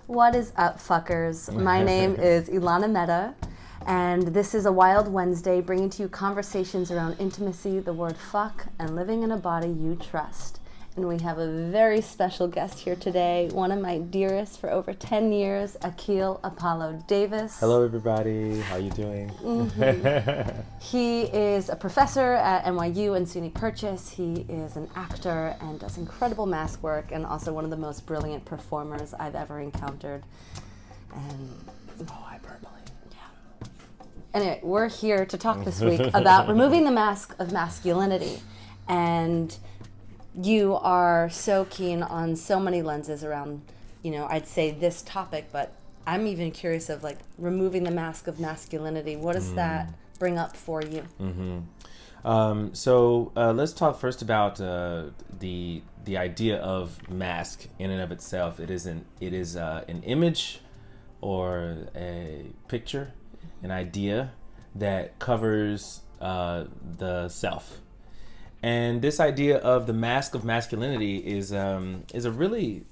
What is up, fuckers? My name is Elana Meta, and this is a Wild Wednesday bringing to you conversations around intimacy, the word fuck, and living in a body you trust. And we have a very special guest here today, one of my dearest for over 10 years, Akil Apollo Davis. Hello, everybody. How you doing? Mm-hmm. He is a professor at NYU and SUNY Purchase. He is an actor and does incredible mask work, and also one of the most brilliant performers I've ever encountered. And Hyperbole. Yeah. Anyway, we're here to talk this week about removing the mask of masculinity. And you are so keen on so many lenses around, I'd say this topic, but I'm even curious of like removing the mask of masculinity. What does that bring up for you? So let's talk first about the idea of mask in and of itself. It is an image or a picture, an idea that covers the self. And this idea of the mask of masculinity is a really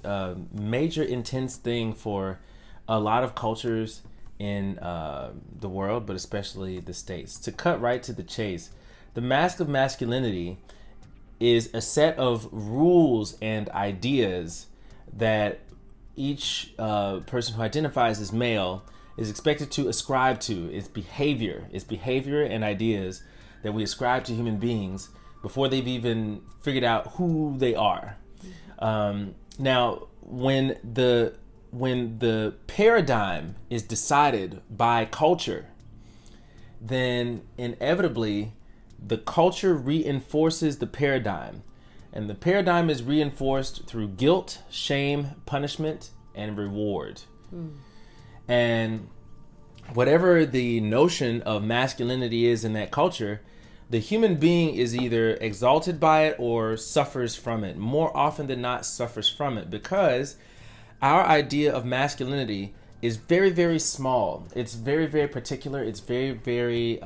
major, intense thing for a lot of cultures in the world, but especially the States. To cut right to the chase, the mask of masculinity is a set of rules and ideas that each person who identifies as male is expected to ascribe to. It's behavior and ideas that we ascribe to human beings before they've even figured out who they are. Now, when the paradigm is decided by culture, then inevitably the culture reinforces the paradigm. And the paradigm is reinforced through guilt, shame, punishment, and reward. And whatever the notion of masculinity is in that culture, the human being is either exalted by it or suffers from it. More often than not, suffers from it, because our idea of masculinity is very, very small. It's very, very particular. It's very, very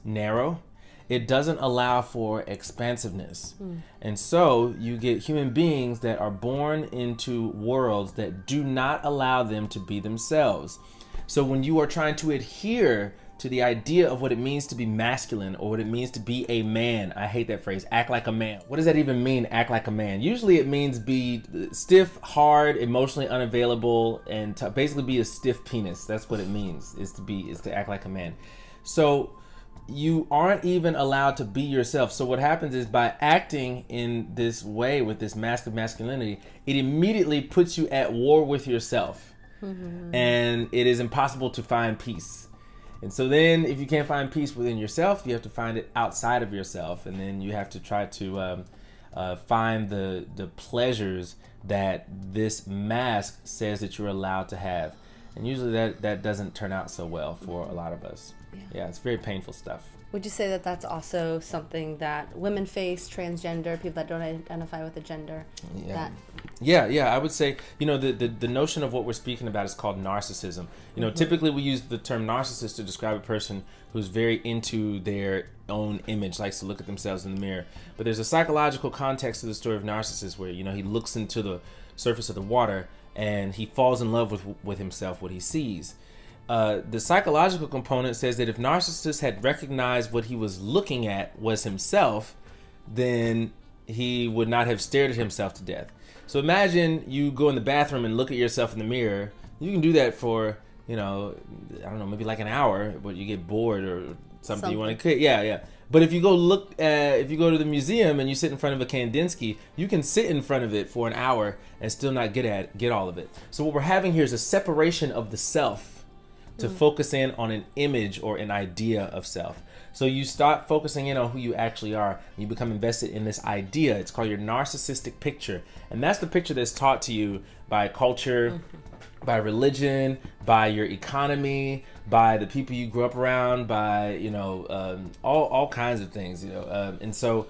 narrow. It doesn't allow for expansiveness. And so you get human beings that are born into worlds that do not allow them to be themselves. So when you are trying to adhere to the idea of what it means to be masculine or what it means to be a man. I hate that phrase, act like a man. What does that even mean, act like a man? Usually it means be stiff, hard, emotionally unavailable, and to basically be a stiff penis. That's what it means, is to act like a man. So you aren't even allowed to be yourself. So what happens is, by acting in this way with this mask of masculinity, it immediately puts you at war with yourself. And it is impossible to find peace. And so then if you can't find peace within yourself, you have to find it outside of yourself. And then you have to try to find the pleasures that this mask says that you're allowed to have. And usually that doesn't turn out so well for a lot of us. Yeah, it's very painful stuff. Would you say that that's also something that women face, transgender, people that don't identify with a gender? Yeah, I would say, the notion of what we're speaking about is called narcissism. Typically we use the term narcissist to describe a person who's very into their own image, likes to look at themselves in the mirror. But there's a psychological context to the story of Narcissus where, he looks into the surface of the water and he falls in love with himself, what he sees. The psychological component says that if Narcissus had recognized what he was looking at was himself, then he would not have stared at himself to death. So imagine you go in the bathroom and look at yourself in the mirror. You can do that for, I don't know, maybe like an hour, but you get bored or something. You want to, yeah. But if you go to the museum and you sit in front of a Kandinsky, you can sit in front of it for an hour and still not get all of it. So what we're having here is a separation of the self to focus in on an image or an idea of self. So you start focusing in on who you actually are. You become invested in this idea. It's called your narcissistic picture. And that's the picture that's taught to you by culture, by religion, by your economy, by the people you grew up around, by, all kinds of things, And so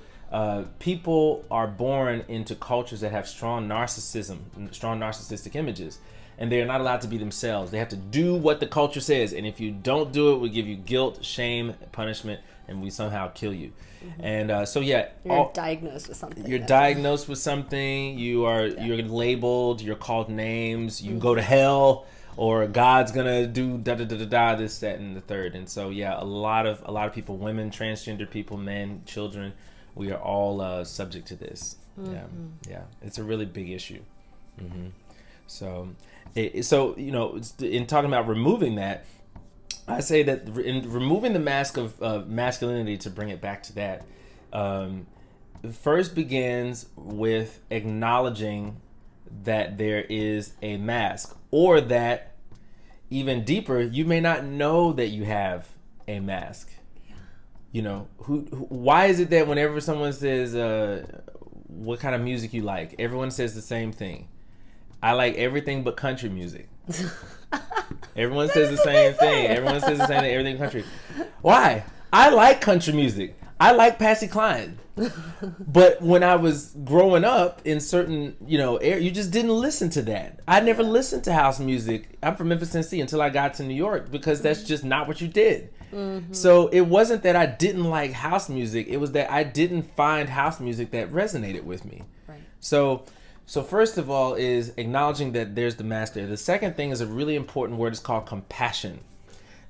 people are born into cultures that have strong narcissistic images, and they're not allowed to be themselves. They have to do what the culture says, and if you don't do it, we give you guilt, shame, punishment, and we somehow kill you. And you're diagnosed with something. You're diagnosed with something. You're labeled. You're called names. You go to hell, or God's gonna do da da da da da, this, that, and the third. And so a lot of people, women, transgender people, men, children, we are all subject to this. It's a really big issue. So in talking about removing that, I say that in removing the mask of masculinity, to bring it back to that, first begins with acknowledging that there is a mask, or that even deeper, you may not know that you have a mask. Why is it that whenever someone says what kind of music you like, everyone says the same thing? I like everything but country music. Everyone says the same thing. Everyone says the same thing. Everything country. Why? I like country music. I like Patsy Cline. But when I was growing up in certain, you just didn't listen to that. I never listened to house music. I'm from Memphis, Tennessee, until I got to New York, because that's just not what you did. So it wasn't that I didn't like house music. It was that I didn't find house music that resonated with me. Right. So first of all is acknowledging that there's the mask there. The second thing is a really important word. It's called compassion.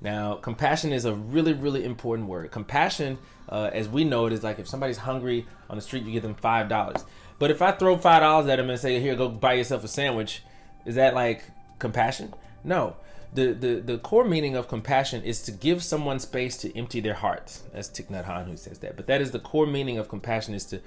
Now, compassion is a really, really important word. Compassion, as we know it, is like if somebody's hungry on the street, you give them $5. But if I throw $5 at them and say, here, go buy yourself a sandwich, is that like compassion? No. The core meaning of compassion is to give someone space to empty their hearts. That's Thich Nhat Hanh who says that. But that is the core meaning of compassion, is to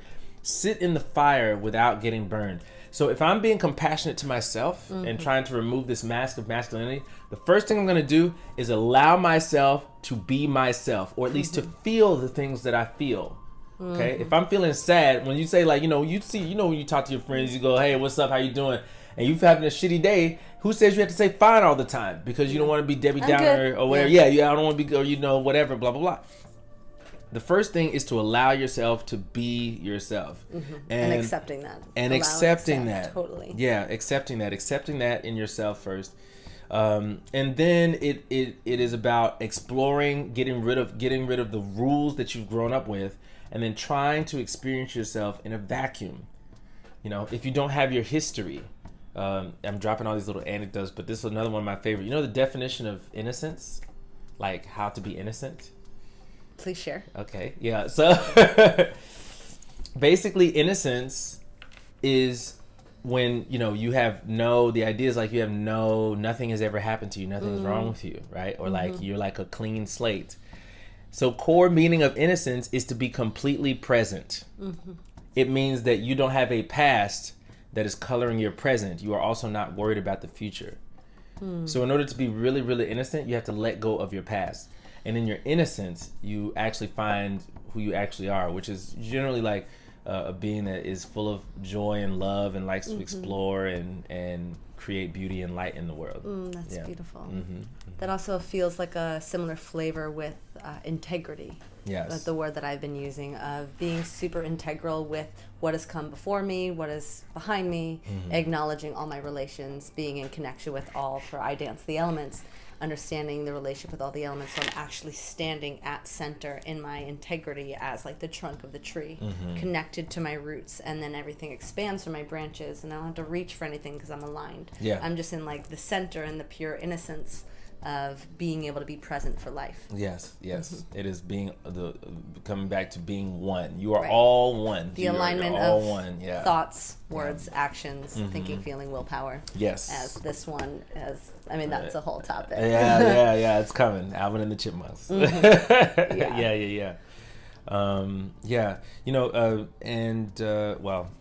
sit in the fire without getting burned. So if I'm being compassionate to myself and trying to remove this mask of masculinity, the first thing I'm going to do is allow myself to be myself, or at least to feel the things that I feel. Okay? If I'm feeling sad, when you say when you talk to your friends, you go, hey, what's up? How you doing? And you're having a shitty day, who says you have to say fine all the time? Because you don't want to be Debbie Downer or whatever. I don't want to be, or whatever, blah, blah, blah. The first thing is to allow yourself to be yourself. And accepting that. And accepting that. Totally. Yeah, accepting that in yourself first. And then it is about exploring, getting rid of the rules that you've grown up with, and then trying to experience yourself in a vacuum. If you don't have your history, I'm dropping all these little anecdotes, but this is another one of my favorite. The definition of innocence? Like how to be innocent? Please share. Okay, yeah. So basically innocence is when, you have the idea is like you have nothing has ever happened to you, nothing's wrong with you, right? Or like you're like a clean slate. So core meaning of innocence is to be completely present. It means that you don't have a past that is coloring your present. You are also not worried about the future. So in order to be really, really innocent, you have to let go of your past. And in your innocence, you actually find who you actually are, which is generally like a being that is full of joy and love and likes to explore and create beauty and light in the world. That's beautiful. That also feels like a similar flavor with integrity. Yes. That's the word that I've been using, of being super integral with what has come before me, what is behind me, acknowledging all my relations, being in connection with all, for I dance the elements, understanding the relationship with all the elements, so I'm actually standing at center in my integrity as like the trunk of the tree, connected to my roots, and then everything expands from my branches, and I don't have to reach for anything because I'm aligned. I'm just in like the center and the pure innocence of being able to be present for life. Yes. It is coming back to being one. You are all one. The alignment of thoughts, words, actions, thinking, feeling, willpower. Yes. As this one has, that's a whole topic. Yeah, it's coming. Alvin and the Chipmunks. Well,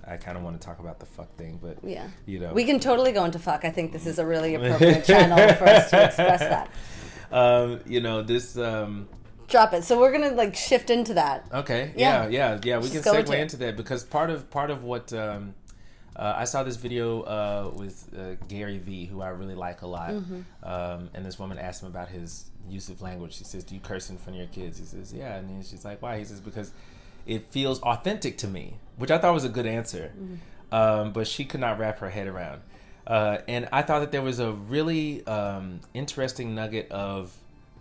I kind of want to talk about the fuck thing, but we can totally go into fuck. I think this is a really appropriate channel for us to express that. Drop it. So we're gonna like shift into that. Okay. Yeah. We can segue into that, because part of what I saw this video with Gary V, who I really like a lot, and this woman asked him about his use of language. She says, "Do you curse in front of your kids?" He says, "Yeah," and then she's like, "Why?" He says, "Because it feels authentic to me, which I thought was a good answer. But she could not wrap her head around. And I thought that there was a really interesting nugget of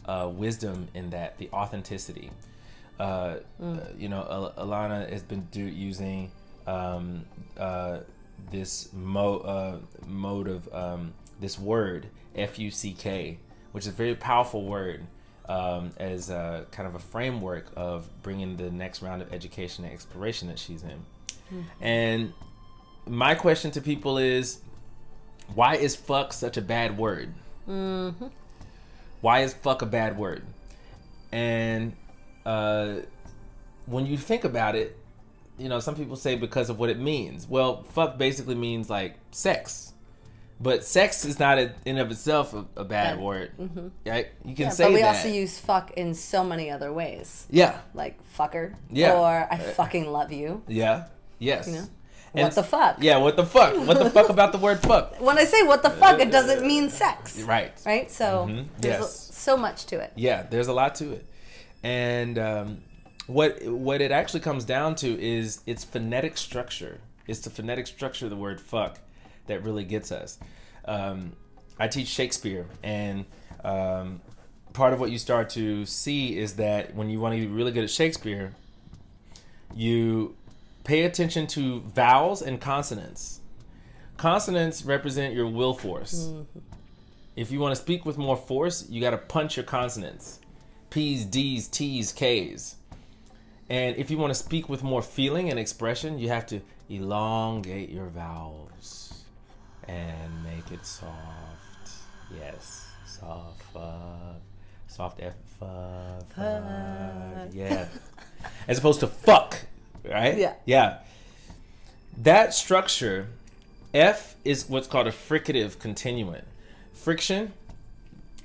wisdom in that, the authenticity. Elana has been using this mode of this word, F-U-C-K, which is a very powerful word, as kind of a framework of bringing the next round of education and exploration that she's in. And my question to people is, why is fuck such a bad word? Why is fuck a bad word? And when you think about it, some people say because of what it means. Well, fuck basically means like sex. But sex is not in and of itself a bad word. Right? You can say that. But we also use fuck in so many other ways. Yeah. Like fucker. Yeah. Or I fucking love you. Yeah. Yes. What the fuck? Yeah, what the fuck? What the fuck about the word fuck? When I say what the fuck, it doesn't mean sex. Right. Right? So there's so much to it. Yeah, there's a lot to it. And what it actually comes down to is its phonetic structure. It's the phonetic structure of the word fuck that really gets us. I teach Shakespeare, and part of what you start to see is that when you want to be really good at Shakespeare, you pay attention to vowels and consonants. Consonants represent your will force. If you want to speak with more force, you got to punch your consonants. P's, D's, T's, K's. And if you want to speak with more feeling and expression, you have to elongate your vowels and make it soft. Yes, soft, soft F, yeah. As opposed to fuck, right? Yeah. That structure, F is what's called a fricative continuant. Friction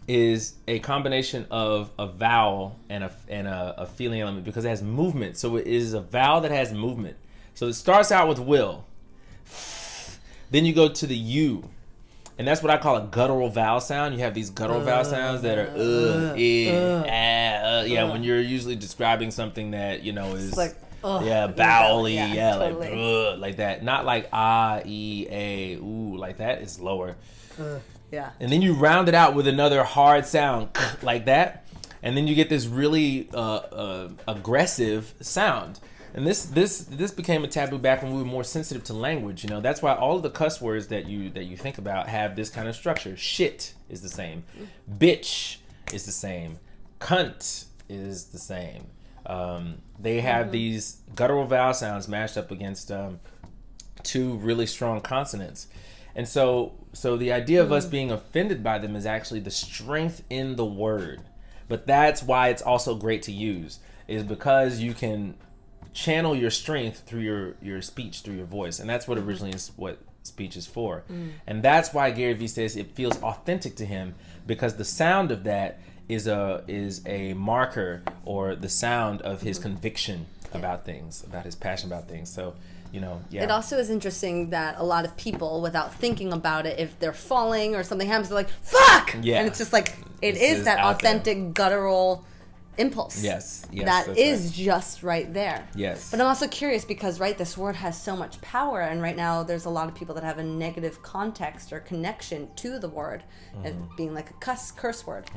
is a combination of a vowel and a feeling element because it has movement. So it is a vowel that has movement. So it starts out with will. Then you go to the U. And that's what I call a guttural vowel sound. You have these guttural vowel sounds that are yeah, when you're usually describing something that, is like, vowel-y, totally. like that. Not like ah, e, a, ooh, like that. It's lower. Yeah. And then you round it out with another hard sound like that. And then you get this really aggressive sound. And this became a taboo back when we were more sensitive to language. That's why all of the cuss words that you think about have this kind of structure. Shit is the same. Bitch is the same. Cunt is the same. They have these guttural vowel sounds mashed up against two really strong consonants. And so the idea of us being offended by them is actually the strength in the word. But that's why it's also great to use, is because you can channel your strength through your speech, through your voice. And that's what originally is what speech is for. And that's why Gary Vee says it feels authentic to him, because the sound of that is a marker, or the sound of his conviction about things, about his passion about things. So, It also is interesting that a lot of people, without thinking about it, if they're falling or something happens, they're like, fuck! Yeah. And it's just like, it is that authentic guttural impulse. Yes. That is just right there. Yes. But I'm also curious because, this word has so much power, and right now there's a lot of people that have a negative context or connection to the word as being like a curse word.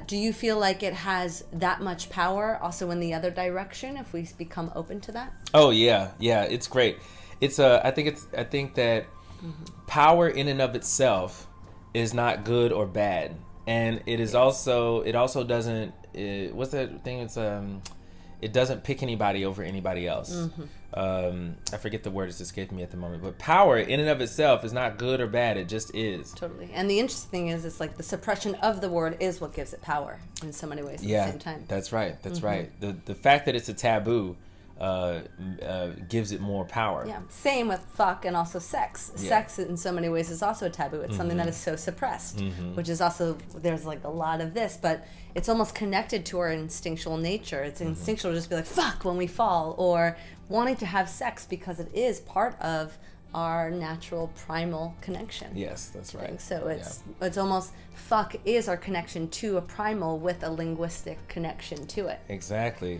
Do you feel like it has that much power also in the other direction if we become open to that? Oh yeah, it's great. It's I think that power in and of itself is not good or bad, and it is also doesn't. What's that thing? It's it doesn't pick anybody over anybody else. I forget the word, it's escaping me at the moment. But power in and of itself is not good or bad. It just is. Totally. And the interesting thing is, it's like the suppression of the word is what gives it power in so many ways at the same time. That's right. That's right. The fact that it's a taboo gives it more power. Yeah. Same with fuck and also sex. Yeah. Sex in so many ways is also a taboo. It's something that is so suppressed, which is also, there's like a lot of this, but it's almost connected to our instinctual nature. It's instinctual to just be like, fuck, when we fall, or wanting to have sex because it is part of our natural primal connection. Yes, that's right. So it's almost fuck is our connection to a primal with a linguistic connection to it. Exactly.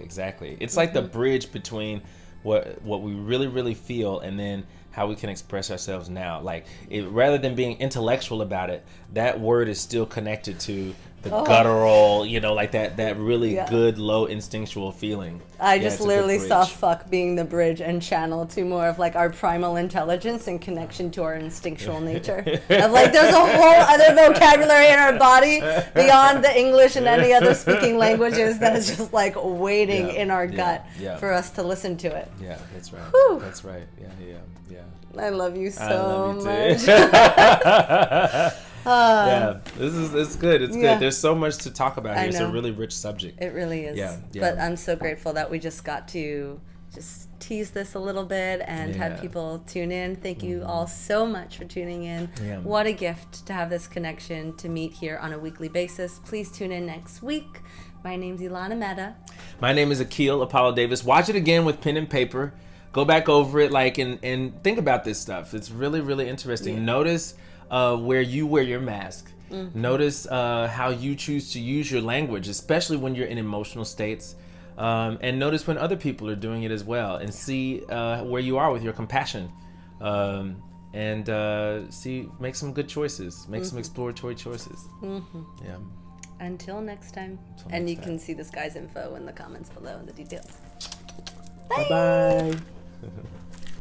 It's like the bridge between what we really feel and then how we can express ourselves now. Like, rather than being intellectual about it, that word is still connected to the guttural, like that really good low instinctual feeling. I just literally saw fuck being the bridge and channel to more of like our primal intelligence and connection to our instinctual nature. Of like, there's a whole other vocabulary in our body beyond the English and any other speaking languages that is just like waiting in our gut for us to listen to it. Yeah, that's right. Whew. That's right. Yeah. I love you so I love you much. too. It's good. It's good. There's so much to talk about here. It's a really rich subject. It really is. Yeah. But I'm so grateful that we just got to just tease this a little bit and have people tune in. Thank you all so much for tuning in. Yeah. What a gift to have this connection, to meet here on a weekly basis. Please tune in next week. My name's Elana Meta. My name is Akil Apollo Davis. Watch it again with pen and paper. Go back over it, and think about this stuff. It's really, really interesting. Yeah. Notice where you wear your mask. Mm-hmm. Notice how you choose to use your language, especially when you're in emotional states. And notice when other people are doing it as well. And see where you are with your compassion. Make some good choices. Make some exploratory choices. Mm-hmm. Yeah. Until next time. You can see this guy's info in the comments below in the details. Bye-bye.